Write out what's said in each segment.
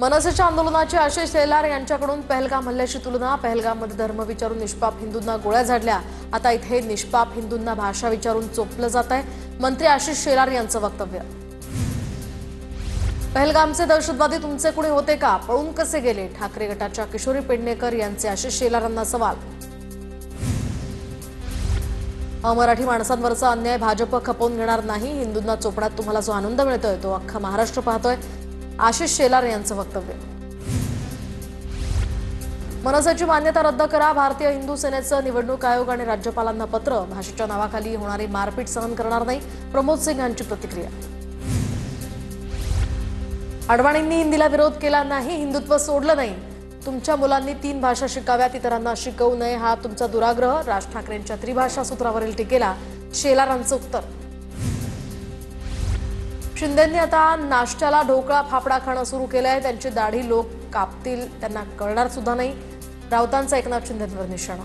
मनसेच्या आंदोलनाची आशिष शेलार यांच्याकडून पहलगाम हल्ल्याची तुलना। पहलगाममध्ये धर्म विचारून निष्पाप हिंदूंना गोळ्या झाडल्या, आता इथे निष्पाप हिंदूंना भाषा विचारून चोपलं जात आहे। मंत्री आशिष शेलार यांचं वक्तव्य। पहलगामचे दहशतवादी तुमचे कुणी होते का? पळून कसे गेले? ठाकरे गटाच्या किशोरी पेडणेकर यांचे आशिष शेलारांना सवाल। अमराठी माणसांवरचा अन्याय भाजप खपवून घेणार नाही। हिंदूंना चोपण्यात तुम्हाला जो आनंद मिळतोय तो अख्खा महाराष्ट्र पाहतोय। आशिष शेलार यांचं वक्तव्य। मनसेची मान्यता रद्द करा। भारतीय हिंदू सेनेचं निवडणूक आयोग आणि राज्यपालांना पत्र। भाषेच्या नावाखाली होणारी मारपीट सहन करणार नाही। प्रमोद सिंग यांची प्रतिक्रिया। अडवाणींनी हिंदीला विरोध केला नाही, हिंदुत्व सोडलं नाही। तुमच्या मुलांनी 3 भाषा शिकाव्यात, इतरांना शिकवू नये हा तुमचा दुराग्रह। राज ठाकरेंच्या त्रिभाषा सूत्रावरील टीकेला शेलारांचं उत्तर। शिंदेंनी आता नाश्त्याला ढोकळा फाफडा खाणं सुरू केलंय। त्यांची दाढी लोक कापतील त्यांना कळणार सुद्धा नाही। राऊतांचा एकनाथ शिंदेंवर निशाणा।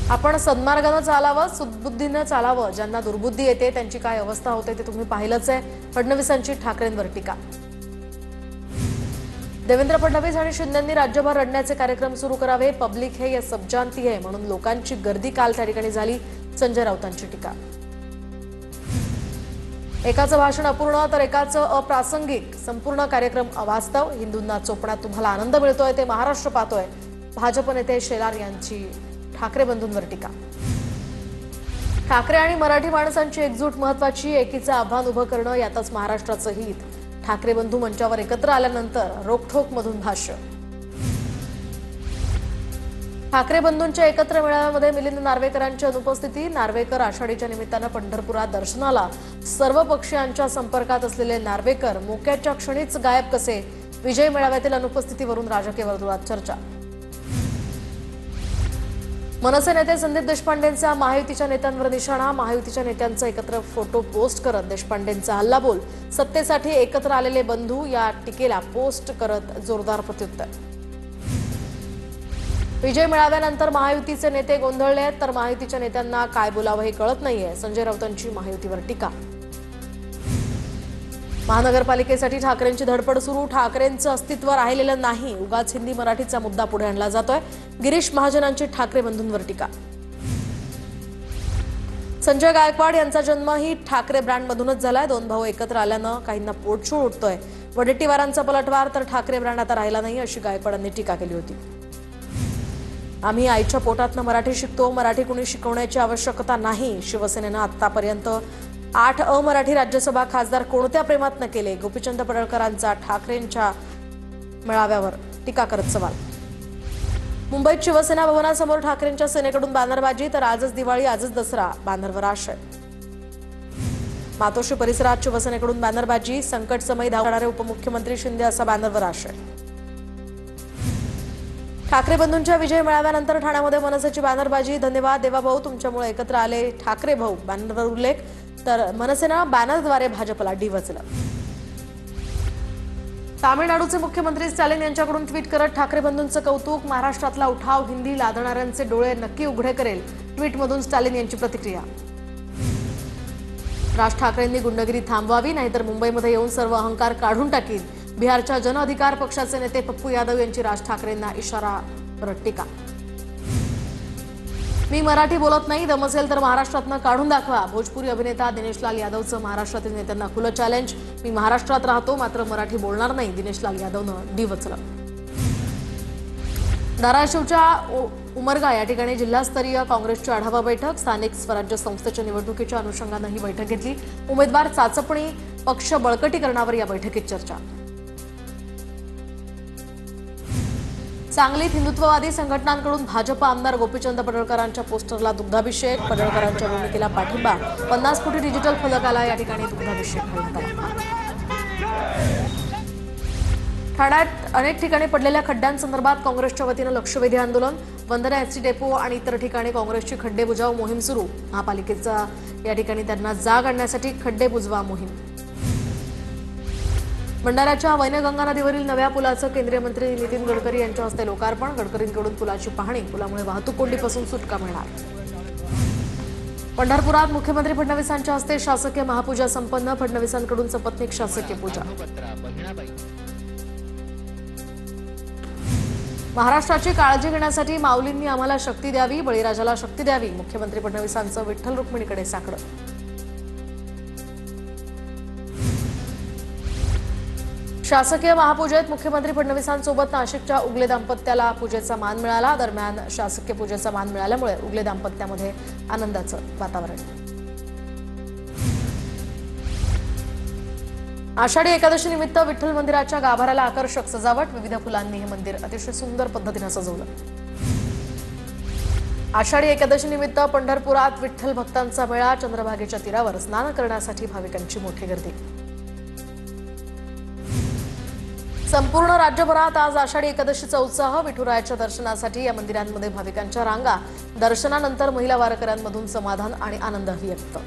आपण सन्मार्गानं चालावं, सुदबुद्धीनं चालावं। ज्यांना दुर्बुद्धी येते त्यांची काय अवस्था होते ते तुम्ही पाहिलंच आहे। फडणवीसांची ठाकरेंवर टीका। देवेंद्र फडणवीस आणि शिंदेंनी राज्यभर रडण्याचे कार्यक्रम सुरू करावे। पब्लिक है या सब जानती है म्हणून लोकांची गर्दी काल त्या ठिकाणी झाली। संजय राऊतांची टीका। एकाचं भाषण अपूर्ण तर एकाचं अप्रासंगिक, संपूर्ण कार्यक्रम अवास्तव। हिंदूंना चोपण्यात तुम्हाला आनंद मिळतोय ते महाराष्ट्र पाहतोय। भाजप नेते शेलार यांची ठाकरे बंधूंवर टीका। ठाकरे आणि मराठी माणसांची एकजूट महत्वाची, एकीचं आव्हान उभं करणं यातच महाराष्ट्राचं हित। ठाकरे बंधू मंचावर एकत्र आल्यानंतर रोखठोक मधून भाष्य। ठाकरे बंधूंच्या एकत्र मेळाव्यामध्ये मिलिंद नार्वेकरांची अनुपस्थिती। नार्वेकर आषाढीच्या निमित्तानं पंढरपुरात दर्शनाला। सर्व पक्षीयांच्या संपर्कात असलेले नार्वेकर मोक्याच्या क्षणीच गायब कसे? विजय मेळाव्यातील अनुपस्थितीवरून राजकीय वर्तुळात चर्चा। मनसे नेते संदीप देशपांडेंचा महायुतीच्या नेत्यांवर निशाणा। महायुतीच्या नेत्यांचा एकत्र फोटो पोस्ट करत देशपांडेंचा हल्लाबोल। सत्तेसाठी एकत्र आलेले बंधू या टीकेला पोस्ट करत जोरदार प्रत्युत्तर। विजय मेळाव्यानंतर महायुतीचे नेते गोंधळले आहेत, तर महायुतीच्या नेत्यांना काय बोलावं हे कळत नाहीये। संजय राऊतांची महायुतीवर टीका। महानगरपालिकेसाठी ठाकरेंची धडपड सुरू। ठाकरेंचं अस्तित्व राहिलेलं नाही, उगाच हिंदी मराठीचा मुद्दा पुढे आणला जातोय। गिरीश महाजनांची ठाकरे बंधूंवर टीका। संजय गायकवाड यांचा जन्मही ठाकरे ब्रँडमधूनच झालाय। 2 भाऊ एकत्र आल्यानं काहींना पोटशूळ उठतोय। वडेट्टीवारांचा पलटवार तर ठाकरे ब्रँड आता राहिला नाही अशी गायकवाडांनी टीका केली होती। आम्ही आईच्या पोटातनं मराठी शिकतो, मराठी कुणी शिकवण्याची आवश्यकता नाही। शिवसेनेनं आतापर्यंत 8 अमराठी राज्यसभा खासदार कोणत्या प्रेमात न केले? गोपीचंद पडळकरांचा ठाकरेंच्या मेळाव्यावर टीका करत सवाल। मुंबईत शिवसेना भवनासमोर ठाकरेंच्या सेनेकडून बॅनरबाजी, तर आजच दिवाळी आजच दसरा, बॅनरवर आशय। मातोश्री परिसरात शिवसेनेकडून बॅनरबाजी, संकटसमयी धावणारे उपमुख्यमंत्री शिंदे असा बॅनरवर आशय। ठाकरे बंधूंच्या विजय मेळाव्यानंतर ठाण्यामध्ये मनसेची बॅनरबाजी। धन्यवाद देवाभाऊ, तुमच्यामुळे एकत्र आले ठाकरे भाऊ, बॅनरवर उल्लेख। तर मनसेनं बॅनरद्वारे भाजपला डिवचलं। तामिळनाडूचे मुख्यमंत्री स्टॅलिन यांच्याकडून ट्विट करत ठाकरे बंधूंचं कौतुक। महाराष्ट्रातला उठाव हिंदी लादणाऱ्यांचे डोळे नक्की उघडे करेल। ट्विटमधून स्टॅलिन यांची प्रतिक्रिया। राज ठाकरेंनी गुंडगिरी थांबवावी, नाहीतर मुंबईमध्ये येऊन सर्व अहंकार काढून टाकील। बिहारच्या जन अधिकार पक्षाचे नेते पप्पू यादव यांची राज ठाकरेंना इशारा परत टीका। मी मराठी बोलत नाही, दम असेल तर महाराष्ट्रातनं काढून दाखवा। भोजपुरी अभिनेता दिनेश लाल यादवचं महाराष्ट्रातील नेत्यांना खुलं चॅलेंज। मी महाराष्ट्रात राहतो मात्र मराठी बोलणार नाही, दिनेश लाल यादवनं डिवचलं। धाराशिवच्या उमरगा या ठिकाणी जिल्हास्तरीय काँग्रेसची आढावा बैठक। स्थानिक स्वराज्य संस्थेच्या निवडणुकीच्या अनुषंगानं ही बैठक घेतली। उमेदवार चाचपणी, पक्ष बळकटीकरणावर या बैठकीत चर्चा। सांगलीत हिंदुत्ववादी संघटनांकडून भाजप आमदार गोपीचंद पडळकरांच्या पोस्टरला दुग्धाभिषेक। पडळकरांच्या भूमिकेला पाठिंबा। 50 कोटी डिजिटल फलकाला या ठिकाणी दुग्धाभिषेक करण्यात आला। ठाण्यात अनेक ठिकाणी पडलेल्या खड्ड्यांसंदर्भात काँग्रेसच्या वतीनं लक्षवेधी आंदोलन। वंदना एसटी डेपो आणि इतर ठिकाणी काँग्रेसची खड्डे बुजवाव मोहीम सुरू। महापालिकेचा या ठिकाणी त्यांना जाग आणण्यासाठी खड्डे बुजवा मोहीम। भंडाऱ्याच्या वैनगंगा नदीवरील नव्या पुलाचं केंद्रीय मंत्री नितीन गडकरी यांच्या हस्ते लोकार्पण। गडकरींकडून पुलाची पाहणी। पुलामुळे वाहतूक कोंडीपासून सुटका मिळणार। पंढरपुरात मुख्यमंत्री फडणवीसांच्या हस्ते शासकीय महापूजा संपन्न। फडणवीसांकडून सपत्नीक शासकीय पूजा। महाराष्ट्राची काळजी घेण्यासाठी माऊलींनी आम्हाला शक्ती द्यावी, बळीराजाला शक्ती द्यावी, मुख्यमंत्री फडणवीसांचं विठ्ठल रुक्मिणीकडे साकडं. शासकीय महापूजेत मुख्यमंत्री फडणवीसांसोबत नाशिकच्या उगले दाम्पत्याला पूजेचा मान मिळाला. दरम्यान शासकीय पूजेचा मान मिळाल्यामुळे उगले दाम्पत्यामध्ये आनंदाचं वातावरण. आषाढी एकादशी निमित्त विठ्ठल मंदिराच्या गाभाऱ्याला आकर्षक सजावट. विविध फुलांनी हे मंदिर अतिशय सुंदर पद्धतीने सजवलं. आषाढी एकादशी निमित्त पंढरपुरात विठ्ठल भक्तांचा मेळा. चंद्रभागेच्या तीरावर स्नान करण्यासाठी भाविकांची मोठी गर्दी. संपूर्ण राज्यभरात आज आषाढी एकादशीचा उत्साह. विठुरायाच्या दर्शनासाठी या मंदिरांमध्ये भाविकांच्या रांगा. दर्शनानंतर महिला वारकऱ्यांमधून समाधान आणि आनंदही व्यक्त.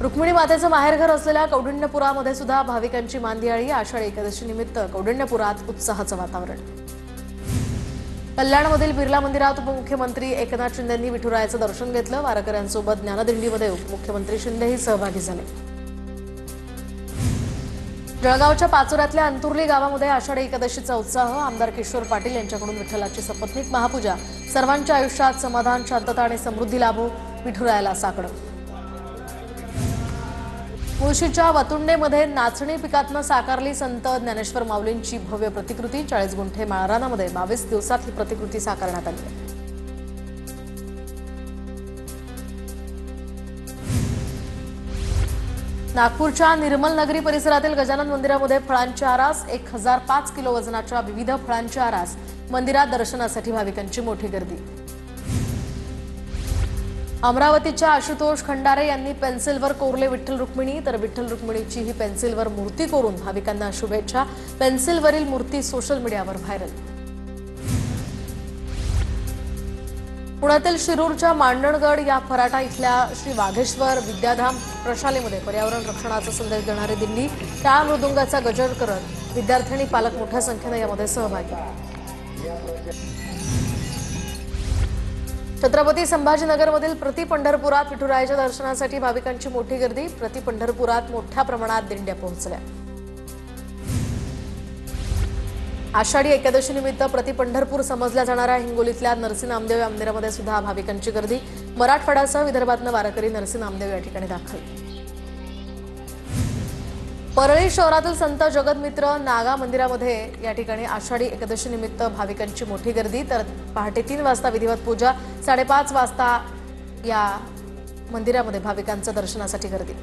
रुक्मिणी मातेचं माहेरघर असलेल्या कौंडिण्यपुरामध्ये सुद्धा भाविकांची मांदियाळी. आषाढी एकादशी निमित्त कौंडिण्यपुरात उत्साहाचं वातावरण. कल्याणमधील बिर्ला मंदिरात उपमुख्यमंत्री एकनाथ शिंदेंनी विठुरायाचं दर्शन घेतलं. वारकऱ्यांसोबत ज्ञानदिंडीमध्ये उपमुख्यमंत्री शिंदेही सहभागी झाले. जळगावच्या पाचोऱ्यातल्या अंतुर्ली गावामध्ये आषाढी एकादशीचा उत्साह. आमदार किशोर पाटील यांच्याकडून विठ्ठलाची सपत्नीक महापूजा. सर्वांच्या आयुष्यात समाधान, शांतता आणि समृद्धी लाभो, विठुरायाला साकडं. मुळशीच्या वतुंडेमध्ये नाचणी पिकातनं साकारली संत ज्ञानेश्वर माऊलींची भव्य प्रतिकृती. 40 गुंठे माळरानामध्ये 22 दिवसात ही प्रतिकृती साकारण्यात आली. नागपूरच्या निर्मल नगरी परिसरातील गजानन मंदिरामध्ये फळांची आरास. 1005 किलो वजनाच्या विविध फळांची आरास. मंदिरात दर्शनासाठी भाविकांची मोठी गर्दी. अमरावतीच्या आशुतोष खंडारे यांनी पेन्सिलवर कोरले विठ्ठल रुक्मिणी. तर विठ्ठल रुक्मिणीची ही पेन्सिलवर मूर्ती कोरून भाविकांना शुभेच्छा. पेन्सिलवरील मूर्ती सोशल मीडियावर व्हायरल. पुण्यातील शिरूरच्या मांडणगड या फराटा इथल्या श्री वाघेश्वर विद्याधाम प्रशालेमध्ये पर्यावरण रक्षणाचा संदेश देणारी दिंडी. टाळ मृदुंगाचा गजर करत विद्यार्थी पालक मोठ्या संख्येने यामध्ये सहभागी. छत्रपती संभाजीनगरमधील प्रति पंढरपुरात विठुरायाच्या दर्शनासाठी भाविकांची मोठी गर्दी. प्रति पंढरपुरात मोठ्या प्रमाणात दिंड्या पोहोचल्या. आषाढी एकादशी निमित्त प्रति पंढरपूर समजल्या जाणाऱ्या हिंगोलीतल्या नरसी नामदेव या मंदिरामध्ये सुद्धा भाविकांची गर्दी. मराठवाड्यासह विदर्भातनं वारकरी नरसी नामदेव या ठिकाणी दाखल. परळी शहरातील संत जगतमित्र नागा मंदिरामध्ये या ठिकाणी आषाढी एकादशी निमित्त भाविकांची मोठी गर्दी. तर पहाटे 3 वाजता विधिवत पूजा. 5:30 वाजता या मंदिरामध्ये भाविकांच्या दर्शनासाठी गर्दी.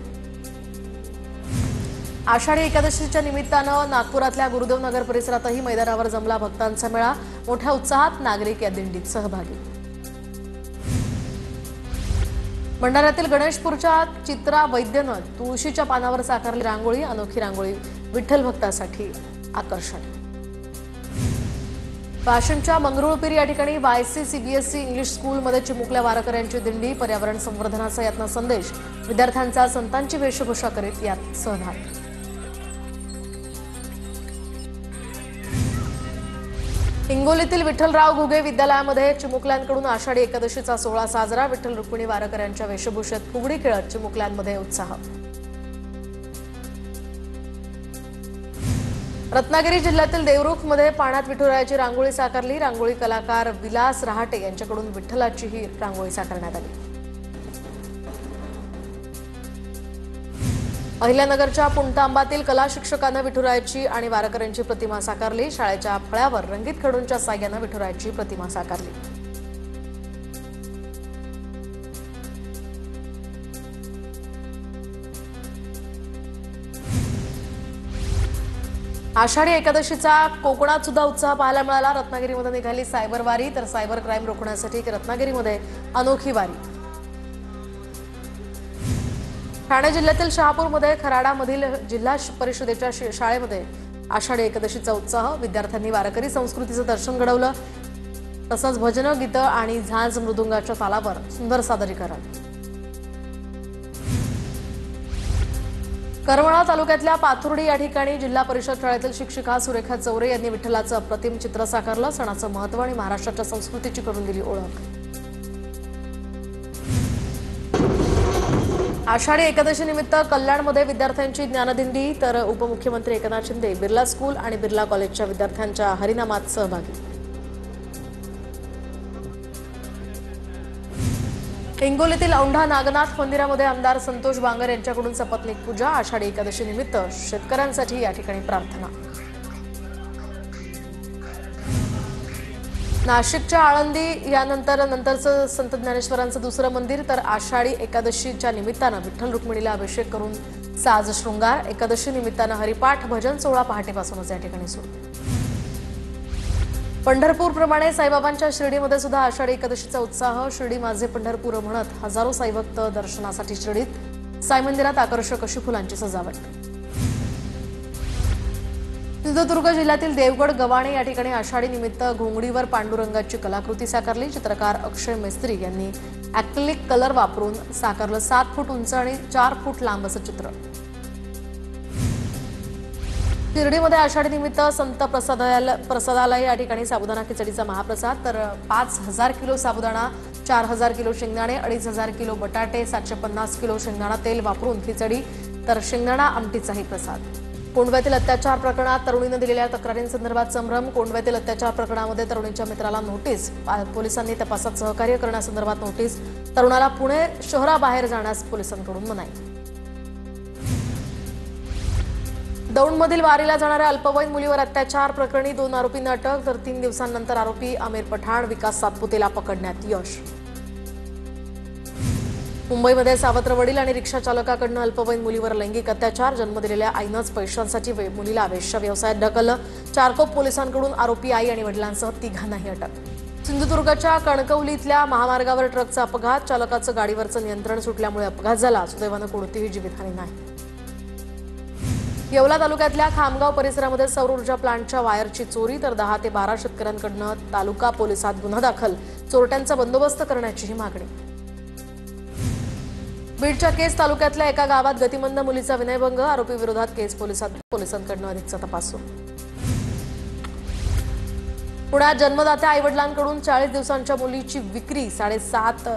आषाढी एकादशीच्या निमित्तानं नागपुरातल्या गुरुदेव नगर परिसरातही मैदानावर जमला भक्तांचा मेळा. मोठ्या उत्साहात नागरिक या दिंडीत सहभागी. भंडाऱ्यातील गणेशपूरच्या चित्रा वैद्यनं तुळशीच्या पानावर साकारली रांगोळी. अनोखी रांगोळी विठ्ठल भक्तासाठी आकर्षण. वाशिमच्या मंगरुळपीर या ठिकाणी YC CBSE इंग्लिश स्कूलमध्ये चिमुकल्या वारकऱ्यांची दिंडी. पर्यावरण संवर्धनाचा यातनं संदेश. विद्यार्थ्यांचा संतांची वेशभूषा करीत यात सहभाग. हिंगोलीतील विठ्ठलराव घुगे विद्यालयामध्ये चिमुकल्यांकडून आषाढी एकादशीचा सोहळा साजरा. विठ्ठल रुक्मिणी वारकऱ्यांच्या वेशभूषेत फुगडी खेळत चिमुकल्यांमध्ये उत्साह. रत्नागिरी जिल्ह्यातील देवरुखमध्ये पाण्यात विठुरायाची रांगोळी साकारली. रांगोळी कलाकार विलास रहाटे यांच्याकडून विठ्ठलाची ही रांगोळी साकारण्यात आली. अहिल्यानगरच्या पुणतांबातील कला शिक्षकानं विठुरायाची आणि वारकऱ्यांची प्रतिमा साकारली. शाळेच्या फळ्यावर रंगीत खडूंच्या साह्यानं विठुरायाची प्रतिमा साकारली. आषाढी एकादशीचा कोकणात सुद्धा उत्साह पाहायला मिळाला. रत्नागिरीमध्ये निघाली सायबर वारी. तर सायबर क्राईम रोखण्यासाठी रत्नागिरीमध्ये अनोखी वारी. ठाणे जिल्ह्यातील शहापूरमध्ये खराडामधील जिल्हा परिषदेच्या शाळेमध्ये आषाढी एकादशीचा उत्साह. विद्यार्थ्यांनी वारकरी संस्कृतीचं दर्शन घडवलं. तसंच भजनं, गीतं आणि झांज मृदुंगाच्या तालावर सुंदर सादरीकरण. करमाळा तालुक्यातल्या पाथुर्डी या ठिकाणी जिल्हा परिषद शाळेतील शिक्षिका सुरेखा चौरे यांनी विठ्ठलाचं अप्रतिम चित्र साकारलं. सणाचं महत्त्व आणि महाराष्ट्राच्या संस्कृतीची करून दिली ओळख. आषाढी एकादशी निमित्त कल्याणमध्ये विद्यार्थ्यांची ज्ञानदिंडी, तर उपमुख्यमंत्री एकनाथ शिंदे बिर्ला स्कूल आणि बिर्ला कॉलेजच्या विद्यार्थ्यांच्या हरिनामात सहभागी. हिंगोलीतील औंढा नागनाथ मंदिरामध्ये आमदार संतोष बांगर यांच्याकडून सपत्नीक पूजा. आषाढी एकादशी निमित्त शेतकऱ्यांसाठी या ठिकाणी प्रार्थना. नाशिकच्या आळंदी यानंतरचं संत ज्ञानेश्वरांचं दुसरं मंदिर, तर आषाढी एकादशीच्या निमित्तानं विठ्ठल रुक्मिणीला अभिषेक करून साज शृंगार. एकादशी निमित्तानं हरिपाठ भजन सोहळा पहाटेपासूनच या ठिकाणी सुरू. पंढरपूरप्रमाणे साईबाबांच्या शिर्डीमध्ये सुद्धा आषाढी एकादशीचा उत्साह. शिर्डी माझे पंढरपूर म्हणत हजारो साईभक्त दर्शनासाठी शिर्डीत. साई मंदिरात आकर्षक अशी फुलांची सजावट. सिंधुदुर्ग जिल्ह्यातील देवगड गव्हाणे या ठिकाणी आषाढी निमित्त घोंगडीवर पांडुरंगाची कलाकृती साकारली. चित्रकार अक्षय मेस्त्री यांनी ॲक्रिलिक कलर वापरून साकारलं 7 फूट उंच आणि 4 फूट लांब असं चित्र. शिर्डीमध्ये आषाढी निमित्त संत प्रसादालय या ठिकाणी साबुदाणा खिचडीचा महाप्रसाद, तर 5000 किलो साबुदाणा, 4000 किलो शेंगदाणे, 2500 किलो बटाटे, 750 किलो शेंगदाणा तेल वापरून खिचडी, तर शेंगदाणा आमटीचाही प्रसाद. कोंडव्यातील अत्याचार प्रकरणात तरुणीनं दिलेल्या तक्रारींसंदर्भात संभ्रम. कोंडव्यातील अत्याचार प्रकरणामध्ये तरुणीच्या मित्राला नोटीस. पोलिसांनी तपासात सहकार्य करण्यासंदर्भात नोटीस. तरुणाला पुणे शहराबाहेर जाण्यास पोलिसांकडून मनाई. दौंडमधील वारीला जाणाऱ्या अल्पवयीन मुलीवर अत्याचार प्रकरणी 2 आरोपींना अटक, तर 3 दिवसांनंतर आरोपी आमिर पठाण, विकास सातपुतेला पकडण्यात यश. मुंबईमध्ये सावत्र वडील आणि रिक्षा चालकाकडून अल्पवयीन मुलीवर लैंगिक अत्याचार. जन्म दिलेल्या आईनंच पैशांसाठी मुलीला वेश्या व्यवसायात ढकललं. चारकोप पोलिसांकडून आरोपी आई आणि वडिलांसह 3घांनाही अटक. सिंधुदुर्गच्या कणकवलीतल्या महामार्गावर ट्रकचा अपघात. चालकाचं गाडीवरचं नियंत्रण सुटल्यामुळे अपघात झाला. सुदैवानं कोणतीही जीवितहानी नाही. येवला तालुक्यातल्या खामगाव परिसरामध्ये सौर ऊर्जा प्लांटच्या वायरची चोरी, तर 10 ते 12 शेतकऱ्यांकडून तालुका पोलिसात गुन्हा दाखल. चोरट्यांचा बंदोबस्त करण्याचीही मागणी. बीडच्या केस तालुक्यातल्या एका गावात गतिमंद मुलीचा विनयभंग. आरोपी विरोधात केस पोलिसांकडून अधिकचा तपास सुरू. पुण्यात जन्मदात्या आईवडिलांकडून 40 दिवसांच्या मुलीची विक्री. 7.5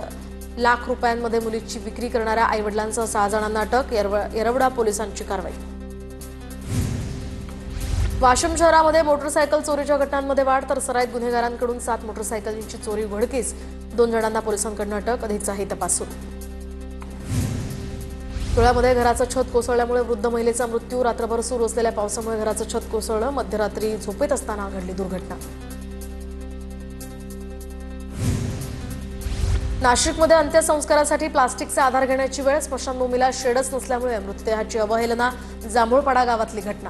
लाख रुपयांमध्ये मुलीची विक्री करणाऱ्या आईवडिलांसह 6 जणांना अटक. येरवडा पोलिसांची कारवाई. वाशिम शहरामध्ये मोटरसायकल चोरीच्या घटनांमध्ये वाढ, तर सराईत गुन्हेगारांकडून 7 मोटरसायकलींची चोरी उघडकीस. 2 जणांना पोलिसांकडून अटक. अधिकचाही तपास सुरू. धुळ्यामध्ये घराचं छत कोसळल्यामुळे वृद्ध महिलेचा मृत्यू. रात्रभर सुरू असलेल्या पावसामुळे घराचं छत कोसळलं. मध्यरात्री झोपेत असताना घडली दुर्घटना. नाशिकमध्ये अंत्यसंस्कारासाठी प्लास्टिकचा आधार घेण्याची वेळ. स्मशानभूमीला शेडच नसल्यामुळे मृतदेहाची अवहेलना. जांभूळपाडा गावातली घटना.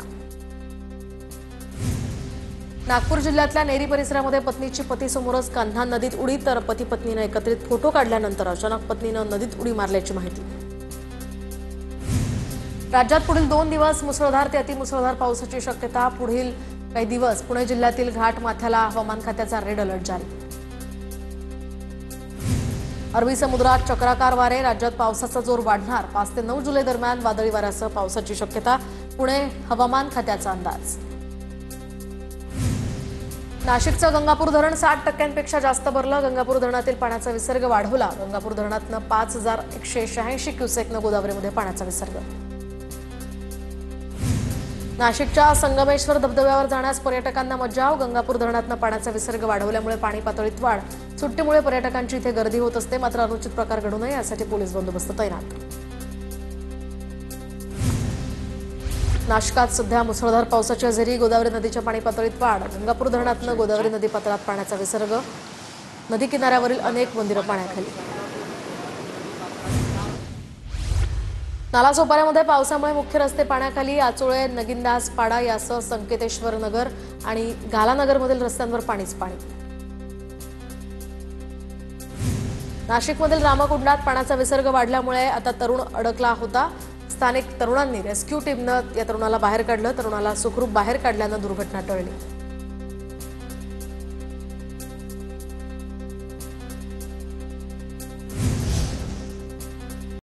नागपूर जिल्ह्यातल्या नेरी परिसरामध्ये पत्नीची पतीसमोरच कान्हा नदीत उडी, तर पती पत्नीनं एकत्रित फोटो काढल्यानंतर अचानक पत्नीनं नदीत उडी मारल्याची माहिती. राज्यात पुढील 2 दिवस मुसळधार ते अतिमुसळधार पावसाची शक्यता. पुढील काही दिवस पुणे जिल्ह्यातील घाट माथ्याला हवामान खात्याचा रेड अलर्ट जारी. अरबी समुद्रात चक्राकार वारे. राज्यात पावसाचा जोर वाढणार. 5 ते 9 जुलै दरम्यान वादळी वाऱ्यासह पावसाची शक्यता. पुणे हवामान खात्याचा अंदाज. नाशिकचं गंगापूर धरण 60% जास्त भरलं. गंगापूर धरणातील पाण्याचा विसर्ग वाढवला. गंगापूर धरणातनं 5186 क्युसेकनं गोदावरीमध्ये पाण्याचा विसर्ग. नाशिकच्या संगमेश्वर धबधब्यावर जाण्यास पर्यटकांना मज्जाव. गंगापूर धरणातनं पाण्याचा विसर्ग वाढवल्यामुळे पाणी पातळीत वाढ. सुट्टीमुळे पर्यटकांची इथे गर्दी होत असते, मात्र अनुचित प्रकार घडू नये यासाठी पोलीस बंदोबस्त तैनात. नाशिकात सध्या मुसळधार पावसाच्या हजेरी. गोदावरी नदीच्या पाणी पातळीत वाढ. गंगापूर धरणातनं गोदावरी नदी पात्रात पाण्याचा विसर्ग. नदी किनाऱ्यावरील अनेक मंदिरं पाण्याखाली. नालासोपाऱ्यामध्ये पावसामुळे मुख्य रस्ते पाण्याखाली. आचोळे, नगिनदास पाडा यासह संकेतेश्वर नगर आणि गालानगरमधील रस्त्यांवर पाणीच पाणी. नाशिकमधील रामकुंडात पाण्याचा विसर्ग वाढल्यामुळे आता तरुण अडकला होता. स्थानिक तरुणांनी रेस्क्यू टीमनं या तरुणाला बाहेर काढलं. तरुणाला सुखरूप बाहेर काढल्यानं दुर्घटना टळली.